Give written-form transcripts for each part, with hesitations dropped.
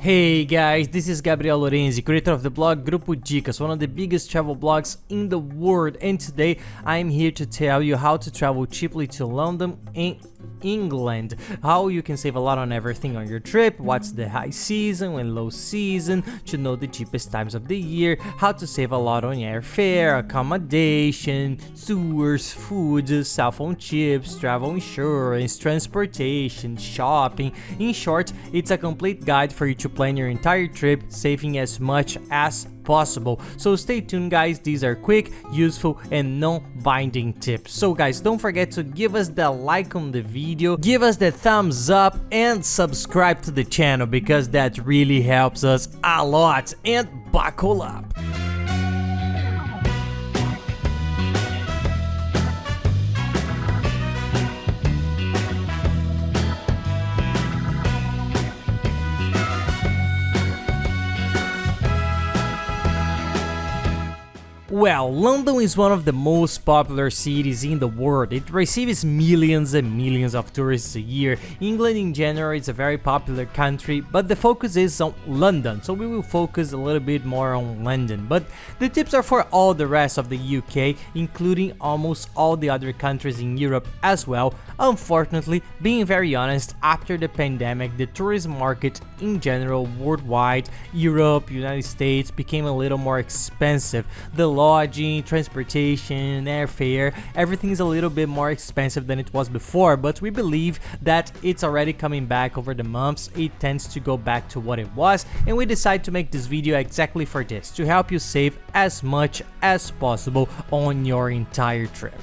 Hey guys, this is Gabriel Lorenzi, creator of the blog Grupo Dicas, one of the biggest travel blogs in the world, and today I'm here to tell you how to travel cheaply to London in England, how you can save a lot on everything on your trip, what's the high season and low season, to know the cheapest times of the year, how to save a lot on airfare, accommodation, sewers, food, cell phone chips, travel insurance, transportation, shopping. In short, it's a complete guide for you to plan your entire trip, saving as much as possible. So stay tuned guys, these are quick, useful and non-binding tips. So guys, don't forget to give us the like on the video, give us the thumbs up and subscribe to the channel because that really helps us a lot, and buckle up. Well, London is one of the most popular cities in the world. It receives millions and millions of tourists a year. England in general is a very popular country, but the focus is on London, so we will focus a little bit more on London. But the tips are for all the rest of the UK, including almost all the other countries in Europe as well. Unfortunately, being very honest, after the pandemic, the tourism market in general worldwide, Europe, United States, became a little more expensive. The lodging, transportation, airfare, everything is a little bit more expensive than it was before, but we believe that it's already coming back over the months. It tends to go back to what it was, and we decided to make this video exactly for this, to help you save as much as possible on your entire trip.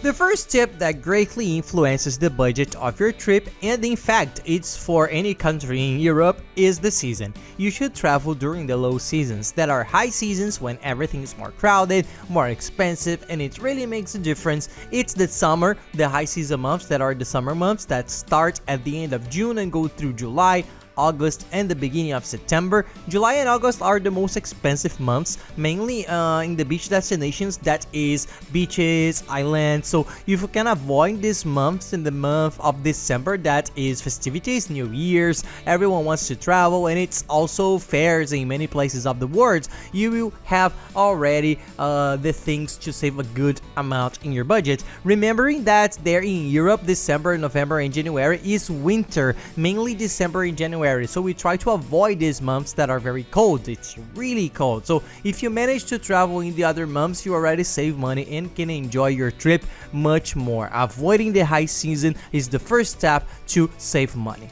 The first tip that greatly influences the budget of your trip, and in fact it's for any country in Europe, is the season. You should travel during the low seasons, that are high seasons when everything is more crowded, more expensive, and it really makes a difference. It's the summer, the high season months that are the summer months that start at the end of June and go through July, August and the beginning of September. July and August are the most expensive months, mainly in the beach destinations, that is beaches, islands. So if you can avoid these months, in the month of December, that is festivities, New Year's, everyone wants to travel, and it's also fairs in many places of the world, you will have already the things to save a good amount in your budget. Remembering that there in Europe, December, November and January is winter, mainly December and January. So we try to avoid these months that are very cold. It's really cold. So if you manage to travel in the other months, you already save money and can enjoy your trip much more. Avoiding the high season is the first step to save money.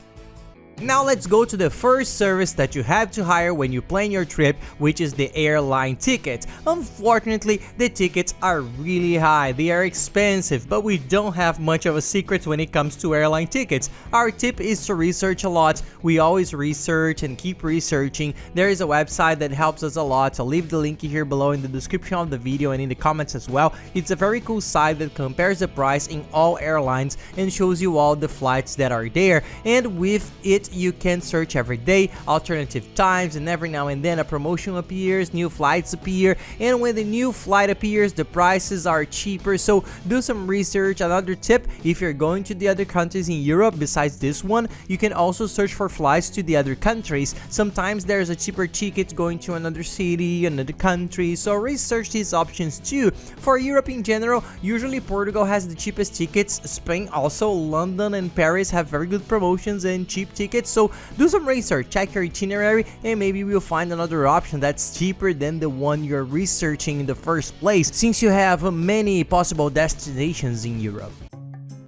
Now let's go to the first service that you have to hire when you plan your trip, which is the airline ticket. Unfortunately, the tickets are really high, they are expensive, but we don't have much of a secret when it comes to airline tickets. Our tip is to research a lot. We always research and keep researching. There is a website that helps us a lot. I'll leave the link here below in the description of the video and in the comments as well. It's a very cool site that compares the price in all airlines and shows you all the flights that are there, and with it you can search every day, alternative times, and every now and then a promotion appears, new flights appear, and when the new flight appears, the prices are cheaper. So do some research. Another tip, if you're going to the other countries in Europe besides this one, you can also search for flights to the other countries. Sometimes there's a cheaper ticket going to another city, another country, so research these options too. For Europe in general, usually Portugal has the cheapest tickets, Spain also, London and Paris have very good promotions and cheap tickets. So do some research, check your itinerary, and maybe we'll find another option that's cheaper than the one you're researching in the first place, since you have many possible destinations in Europe.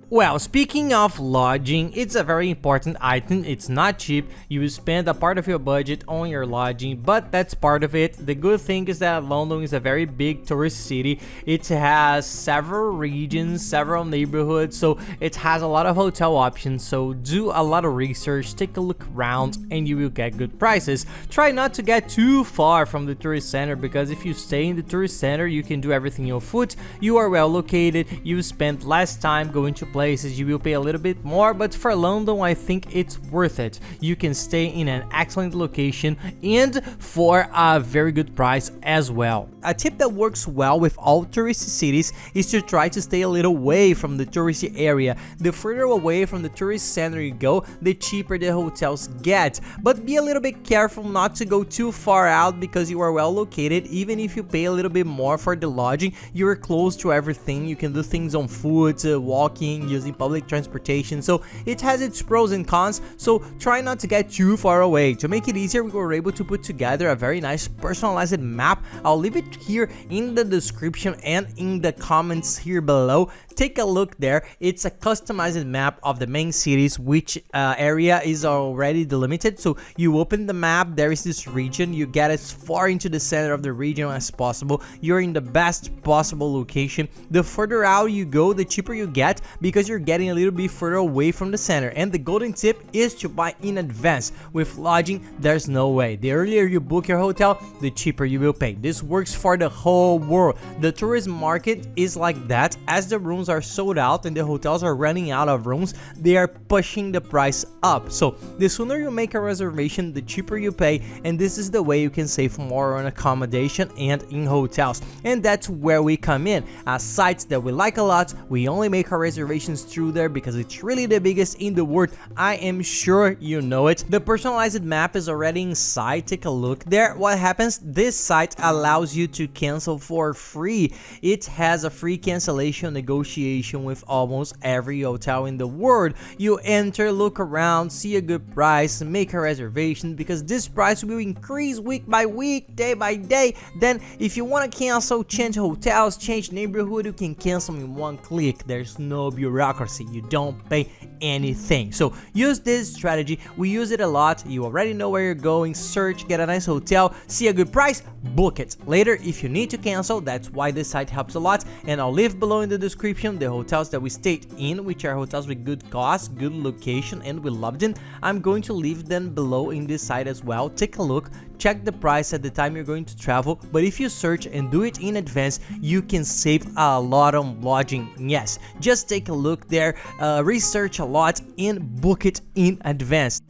Well, speaking of lodging, it's a very important item. It's not cheap. You will spend a part of your budget on your lodging, but that's part of it. The good thing is that London is a very big tourist city. It has several regions, several neighborhoods, so it has a lot of hotel options. So do a lot of research, take a look around, and you will get good prices. Try not to get too far from the tourist center, because if you stay in the tourist center, you can do everything on foot. You are well located. You spend less time going to places places you will pay a little bit more, but for London I think it's worth it. You can stay in an excellent location and for a very good price as well. A tip that works well with all tourist cities is to try to stay a little away from the touristy area. The further away from the tourist center you go, the cheaper the hotels get. But be a little bit careful not to go too far out because you are well located. Even if you pay a little bit more for the lodging, you are close to everything. You can do things on foot, walking, using public transportation. So it has its pros and cons, so try not to get too far away. To make it easier, we were able to put together a very nice personalized map. I'll leave it here in the description and in the comments here below. Take a look there. It's a customized map of the main cities, which area is already delimited. So you open the map, there is this region, you get as far into the center of the region as possible. You're in the best possible location. The further out you go, the cheaper you get because you're getting a little bit further away from the center. And the golden tip is to buy in advance. With lodging, there's no way. The earlier you book your hotel, the cheaper you will pay. This works for the whole world. The tourism market is like that. As the rooms are sold out and the hotels are running out of rooms, they are pushing the price up. So the sooner you make a reservation, the cheaper you pay, and this is the way you can save more on accommodation and in hotels. And that's where we come in. A site that we like a lot, we only make our reservations through there because it's really the biggest in the world. I am sure you know it. The personalized map is already inside. Take a look there. What happens? This site allows you to cancel for free. It has a free cancellation negotiation with almost every hotel in the world. You enter, look around, see a good price, make a reservation, because this price will increase week by week, day by day. Then if you want to cancel, change hotels, change neighborhood, you can cancel in one click. There's no bureaucracy. You don't pay anything. So use this strategy. We use it a lot. You already know where you're going. Search, get a nice hotel, see a good price, book it. Later, if you need to cancel, that's why this site helps a lot. And I'll leave below in the description the hotels that we stayed in, which are hotels with good cost, good location, and we loved them. I'm going to leave them below in this site as well. Take a look, check the price at the time you're going to travel. But if you search and do it in advance, you can save a lot on lodging. Yes, just take a look there, research a lot, and book it in advance.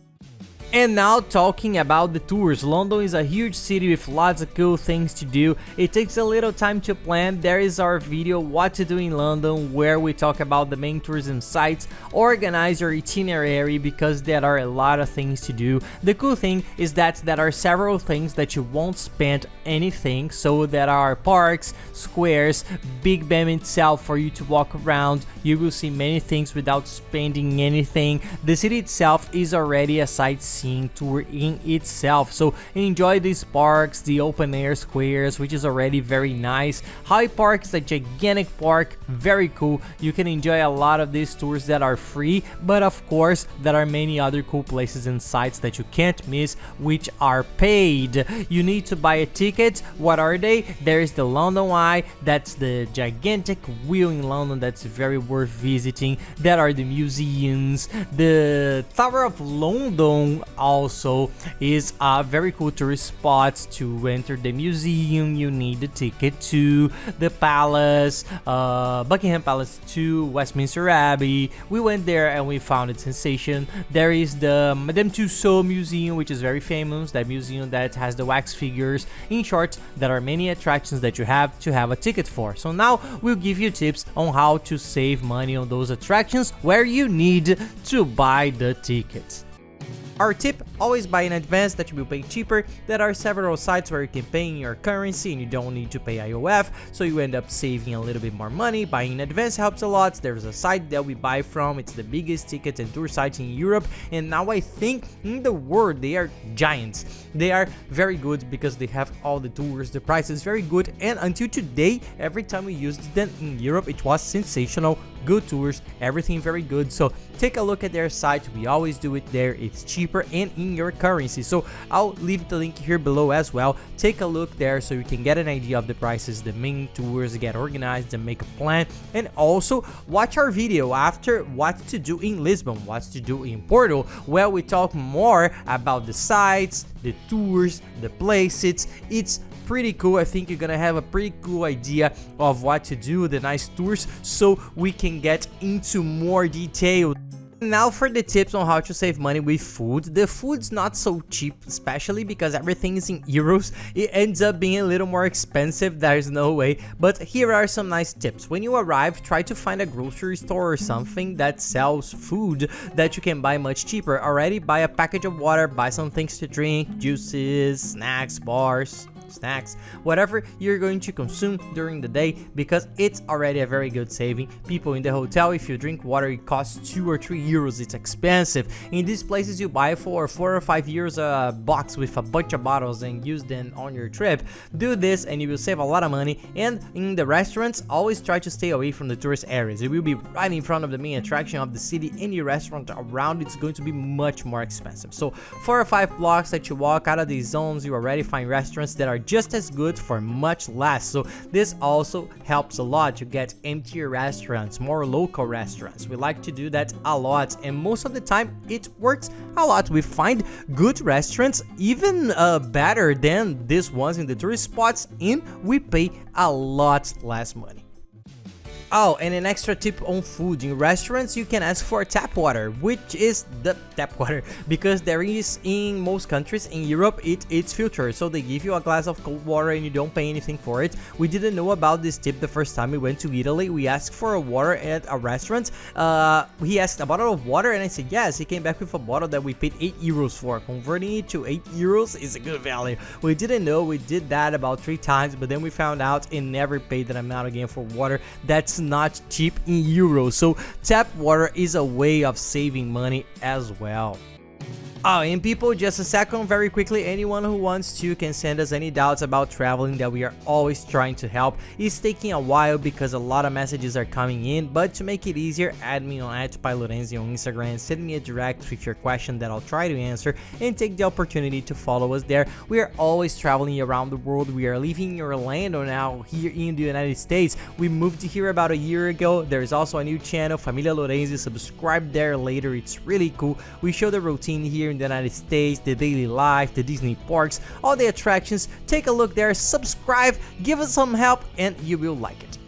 And now talking about the tours, London is a huge city with lots of cool things to do. It takes a little time to plan. There is our video what to do in London, where we talk about the main tourism sites, organize your itinerary because there are a lot of things to do. The cool thing is that there are several things that you won't spend anything. So there are parks, squares, Big Ben itself for you to walk around. You will see many things without spending anything. The city itself is already a sightseeing tour in itself, so enjoy these parks, the open air squares, which is already very nice. Hyde Park is a gigantic park, very cool. You can enjoy a lot of these tours that are free, but of course there are many other cool places and sites that you can't miss, which are paid. You need to buy a ticket. What are they? There is the London Eye, that's the gigantic wheel in London that's very worth visiting. There are the museums. The Tower of London also is a very cool tourist spot. To enter the museum, you need a ticket. To the palace, Buckingham Palace, to Westminster Abbey, we went there and we found it sensation. There is the Madame Tussauds Museum, which is very famous, that museum that has the wax figures. In short, there are many attractions that you have to have a ticket for. So now we'll give you tips on how to save money on those attractions where you need to buy the tickets. Our tip, always buy in advance, that you will pay cheaper. There are several sites where you can pay in your currency and you don't need to pay IOF, so you end up saving a little bit more money. Buying in advance helps a lot. There's a site that we buy from, it's the biggest ticket and tour site in Europe, and now I think in the world. They are giants. They are very good because they have all the tours, the price is very good, and until today, every time we used them in Europe, it was sensational. Good tours, everything very good. So take a look at their site. We always do it there. It's cheaper and in your currency. So I'll leave the link here below as well. Take a look there so you can get an idea of the prices, the main tours, get organized and make a plan. And also watch our video after what to do in Lisbon, what to do in Porto, where we talk more about the sites, the tours, the places. It's pretty cool. I think you're gonna have a pretty cool idea of what to do, the nice tours, so we can get into more detail. Now for the tips on how to save money with food. The food's not so cheap, especially because everything is in euros. It ends up being a little more expensive, there's no way. But here are some nice tips. When you arrive, try to find a grocery store or something that sells food that you can buy much cheaper. Already buy a package of water, buy some things to drink, juices, snacks, bars, snacks, whatever you're going to consume during the day, because it's already a very good saving. People in the hotel, if you drink water, it costs 2 or 3 euros. It's expensive. In these places, you buy for 4 or 5 euros a box with a bunch of bottles and use them on your trip. Do this and you will save a lot of money. And in the restaurants, always try to stay away from the tourist areas. It will be right in front of the main attraction of the city. Any restaurant around it's going to be much more expensive. So 4 or 5 blocks that you walk out of these zones, you already find restaurants that are just as good for much less. So this also helps a lot to get emptier restaurants, more local restaurants. We like to do that a lot, and most of the time it works a lot. We find good restaurants, even better than these ones in the tourist spots, and we pay a lot less money. Oh, and an extra tip on food. In restaurants, you can ask for tap water, which is the tap water, because there is in most countries in Europe, it's filtered. So they give you a glass of cold water and you don't pay anything for it. We didn't know about this tip the first time we went to Italy. We asked for a water at a restaurant. He asked a bottle of water and I said yes. He came back with a bottle that we paid 8 euros for. Converting it to 8 euros is a good value. We didn't know. We did that about 3 times, but then we found out and never paid that amount again for water. That's not cheap in euros. So tap water is a way of saving money as well. Oh, and people, just a second, very quickly, anyone who wants to can send us any doubts about traveling that we are always trying to help. It's taking a while because a lot of messages are coming in, but to make it easier, add me on @PaiLorenzi on Instagram, send me a direct with your question that I'll try to answer, and take the opportunity to follow us there. We are always traveling around the world. We are living in Orlando now, here in the United States. We moved here about a year ago. There's also a new channel, Familia Lorenzi. Subscribe there later. It's really cool. We show the routine here in the United States, the daily life, the Disney parks, all the attractions. Take a look there, subscribe, give us some help, and you will like it.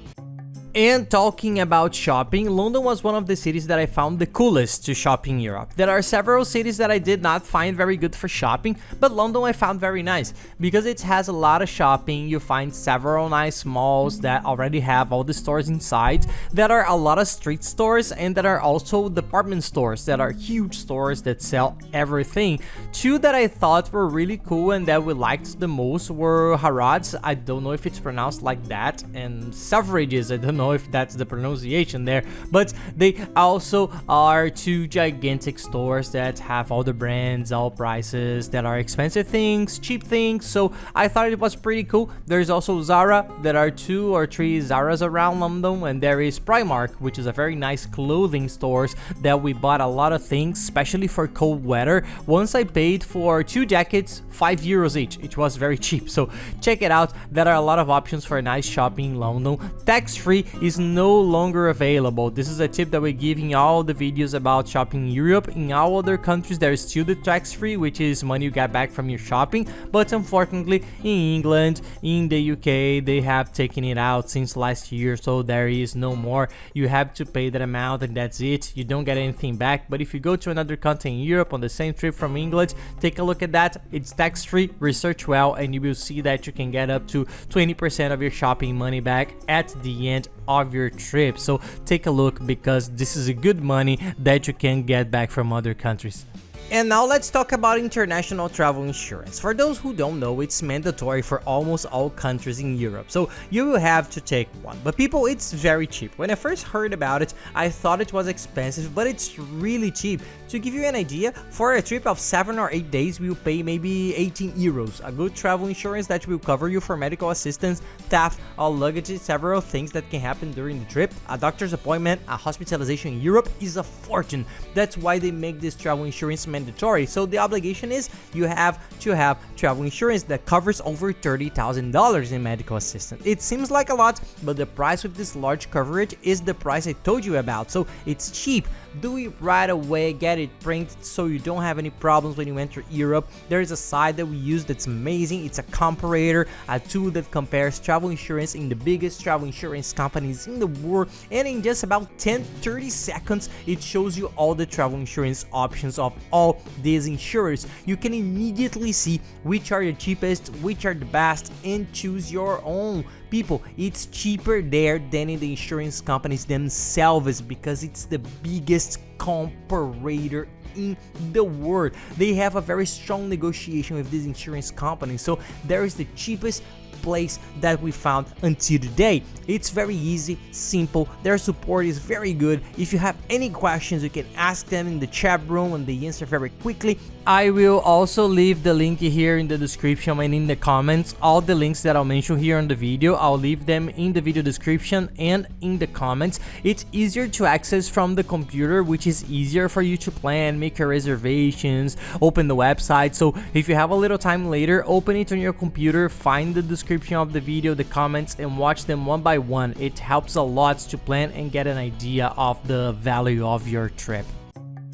And talking about shopping, London was one of the cities that I found the coolest to shop in Europe. There are several cities that I did not find very good for shopping, but London I found very nice because it has a lot of shopping. You find several nice malls that already have all the stores inside. There are a lot of street stores, and there are also department stores that are huge stores that sell everything. 2 that I thought were really cool and that we liked the most were Harrods, I don't know if it's pronounced like that, and Selfridges, I don't know if that's the pronunciation there, but they also are 2 gigantic stores that have all the brands, all prices, that are expensive things, cheap things. So I thought it was pretty cool. There's also Zara. There are 2 or 3 Zaras around London, and there is Primark, which is a very nice clothing stores that we bought a lot of things, especially for cold weather. Once I paid for 2 jackets 5 euros each. It was very cheap, so check it out. There are a lot of options for nice shopping in London. Tax-free is no longer available. This is a tip that we give in all the videos about shopping in Europe. In all other countries, there is still the tax-free, which is money you get back from your shopping, but unfortunately in England, in the UK, they have taken it out since last year, so there is no more. You have to pay that amount and that's it. You don't get anything back. But if you go to another country in Europe on the same trip from England, take a look at that. It's tax-free. Research well and you will see that you can get up to 20% of your shopping money back at the end of your trip. So take a look, because this is a good money that you can get back from other countries. And now let's talk about international travel insurance. For those who don't know, it's mandatory for almost all countries in Europe, so you will have to take one. But people, it's very cheap. When I first heard about it, I thought it was expensive, but it's really cheap. To give you an idea, for a trip of 7 or 8 days, we will pay maybe 18 euros. A good travel insurance that will cover you for medical assistance, theft, all luggage, several things that can happen during the trip. A doctor's appointment, a hospitalization in Europe is a fortune. That's why they make this travel insurance mandatory. So the obligation is you have to have travel insurance that covers over $30,000 in medical assistance. It seems like a lot, but the price with this large coverage is the price I told you about. So it's cheap. do it right away, get it printed so you don't have any problems when you enter Europe. There is a site that we use that's amazing. It's a comparator, a tool that compares travel insurance in the biggest travel insurance companies in the world, and in just about 10-30 seconds it shows you all the travel insurance options of all these insurers. You can immediately see which are the cheapest, which are the best, and choose your own. People, it's cheaper there than in the insurance companies themselves because it's the biggest comparator in the world. They have a very strong negotiation with these insurance companies, so there is the cheapest place that we found until today. It's very easy, simple, their support is very good. If you have any questions, you can ask them in the chat room and they answer very quickly. I will also leave the link here in the description and in the comments. All the links that I'll mention here on the video, I'll leave them in the video description and in the comments. It's easier to access from the computer, which is easier for you to plan, make your reservations, open the website. So if you have a little time later, open it on your computer, find the description of the video, the comments, and watch them one by one. It helps a lot to plan and get an idea of the value of your trip.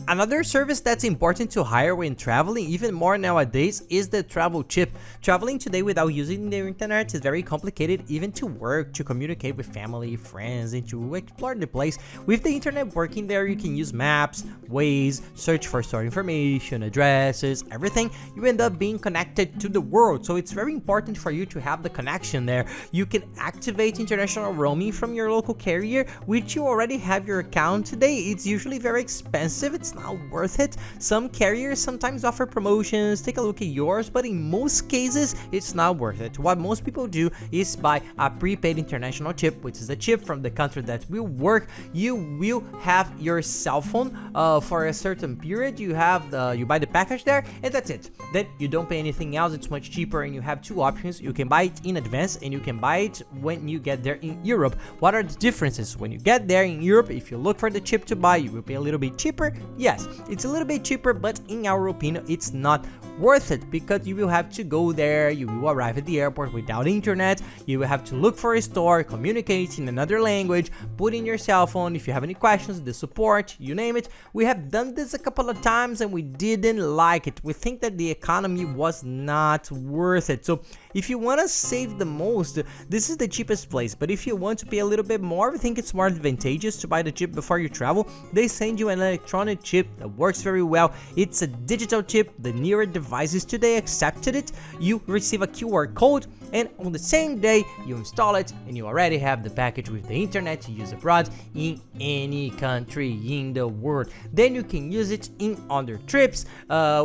Another service that's important to hire when traveling, even more nowadays, is the travel chip. Traveling today without using the internet is very complicated, even to work, to communicate with family, friends, and to explore the place. With the internet working there, you can use maps, Waze, search for store information, addresses, everything. You end up being connected to the world, so it's very important for you to have the connection there. You can activate international roaming from your local carrier, which you already have your account today. It's usually very expensive. It's not worth it. Some carriers sometimes offer promotions, take a look at yours, but in most cases it's not worth it. What most people do is buy a prepaid international chip, which is a chip from the country that will work. You will have your cell phone for a certain period. You buy the package there, and that's it. Then you don't pay anything else. It's much cheaper, and you have two options. You can buy it in advance and you can buy it when you get there in Europe. What are the differences? When you get there in Europe, if you look for the chip to buy, you will pay a little bit cheaper. Yes, it's a little bit cheaper, but in our opinion, it's not worth it because you will have to go there, you will arrive at the airport without internet, you will have to look for a store, communicate in another language, put in your cell phone. If you have any questions, the support, you name it. We have done this a couple of times and we didn't like it. We think that the economy was not worth it. So if you want to save the most, this is the cheapest place. But if you want to pay a little bit more, we think it's more advantageous to buy the chip before you travel. They send you an electronic chip that works very well. It's a digital chip. The newer devices today accepted it. You receive a QR code, and on the same day you install it and you already have the package with the internet to use abroad in any country in the world. Then you can use it in other trips.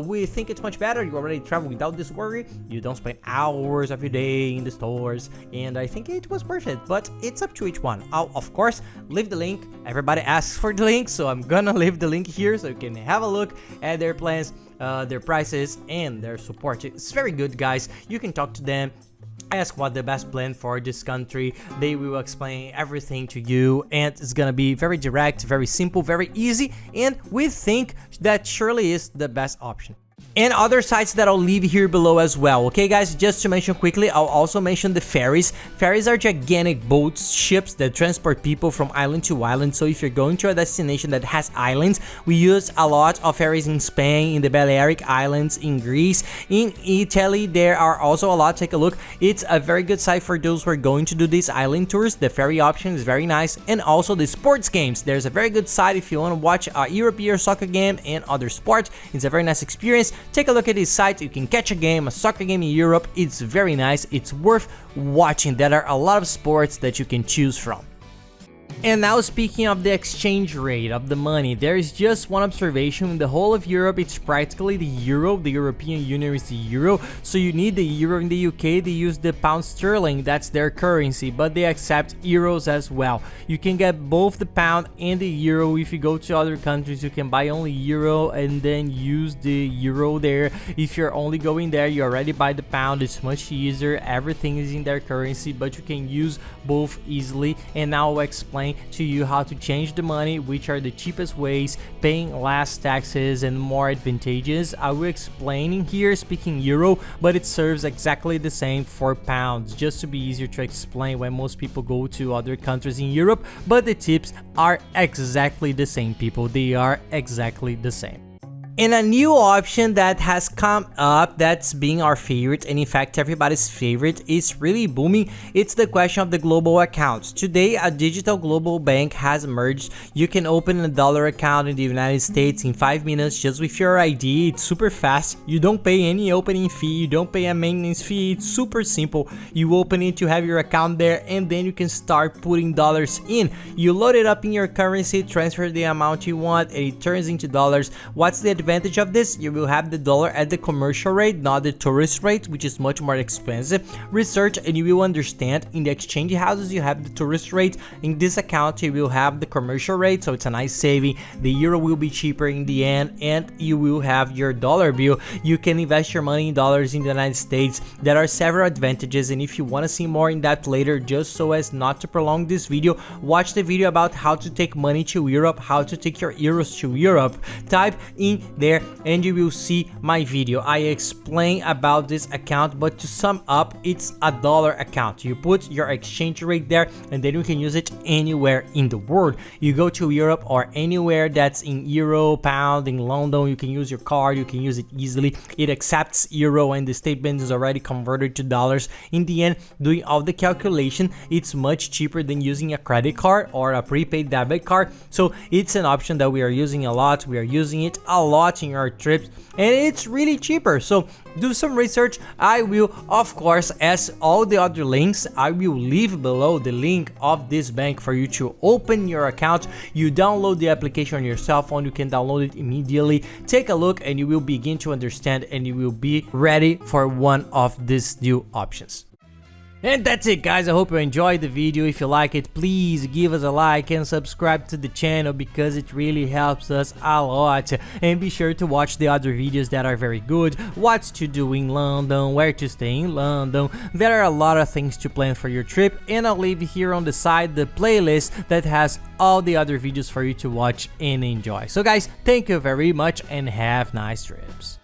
We think it's much better. You already travel without this worry. You don't spend hours of your day in the stores, and I think it was worth it, but it's up to each one. I'll of course leave the link. Everybody asks for the link, so I'm gonna leave the link here so you can have a look at their plans, their prices, and their support. It's very good, guys. You can talk to them, ask what the best plan for this country. They will explain everything to you, and it's gonna be very direct, very simple, very easy, and we think that surely is the best option. And other sites that I'll leave here below as well. Okay, guys, just to mention quickly, I'll also mention the ferries. Ferries are gigantic boats, ships that transport people from island to island. So if you're going to a destination that has islands, we use a lot of ferries in Spain, in the Balearic Islands, in Greece, in Italy. There are also a lot. Take a look. It's a very good site for those who are going to do these island tours. The ferry option is very nice. And also the sports games. There's a very good site if you want to watch a European soccer game and other sports. It's a very nice experience. Take a look at this site. You can catch a game, a soccer game in Europe. It's very nice. It's worth watching. There are a lot of sports that you can choose from. And now, speaking of the exchange rate of the money, there is just one observation. In the whole of Europe, it's practically the euro. The European Union is the euro, so you need the euro. In the UK, they use the pound sterling. That's their currency, but they accept euros as well. You can get both the pound and the euro. If you go to other countries, you can buy only euro and then use the euro there. If you're only going there, you already buy the pound. It's much easier. Everything is in their currency, but you can use both easily. And now I'll explain explain to you how to change the money, which are the cheapest ways, paying less taxes and more advantageous. I will explain in here speaking euro, but it serves exactly the same for pounds, just to be easier to explain when most people go to other countries in Europe, but the tips are exactly the same, people. They are exactly the same. And a new option that has come up that's being our favorite, and in fact everybody's favorite, is really booming. It's the question of the global accounts. Today, a digital global bank has emerged. You can open a dollar account in the United States in 5 minutes just with your ID. It's super fast. You don't pay any opening fee. You don't pay a maintenance fee. It's super simple. You open it, you have your account there, and then you can start putting dollars in. You load it up in your currency, transfer the amount you want, and it turns into dollars. What's the advantage of this? You will have the dollar at the commercial rate, not the tourist rate, which is much more expensive. Research and you will understand. In the exchange houses you have the tourist rate. In this account you will have the commercial rate, so it's a nice saving. The euro will be cheaper in the end, and you will have your dollar bill. You can invest your money in dollars in the United States. There are several advantages, and if you want to see more in depth later, just so as not to prolong this video, watch the video about how to take money to Europe, how to take your euros to Europe. Type in there and you will see my video. I explain about this account, but to sum up, it's a dollar account. You put your exchange rate there, and then you can use it anywhere in the world. You go to Europe or anywhere that's in euro, pound, in London, you can use your card, you can use it easily. It accepts euro and the statement is already converted to dollars. In the end, doing all the calculation, it's much cheaper than using a credit card or a prepaid debit card. So it's an option that we are using a lot. We are using it a lot in our trips, and it's really cheaper. So do some research. I will, of course, as all the other links, I will leave below the link of this bank for you to open your account. You download the application on your cell phone. You can download it immediately. Take a look and you will begin to understand, and you will be ready for one of these new options. And that's it, guys. I hope you enjoyed the video. If you like it, please give us a like and subscribe to the channel, because it really helps us a lot. And be sure to watch the other videos that are very good. What to do in London, where to stay in London. There are a lot of things to plan for your trip, and I'll leave here on the side the playlist that has all the other videos for you to watch and enjoy. So guys, thank you very much and have nice trips.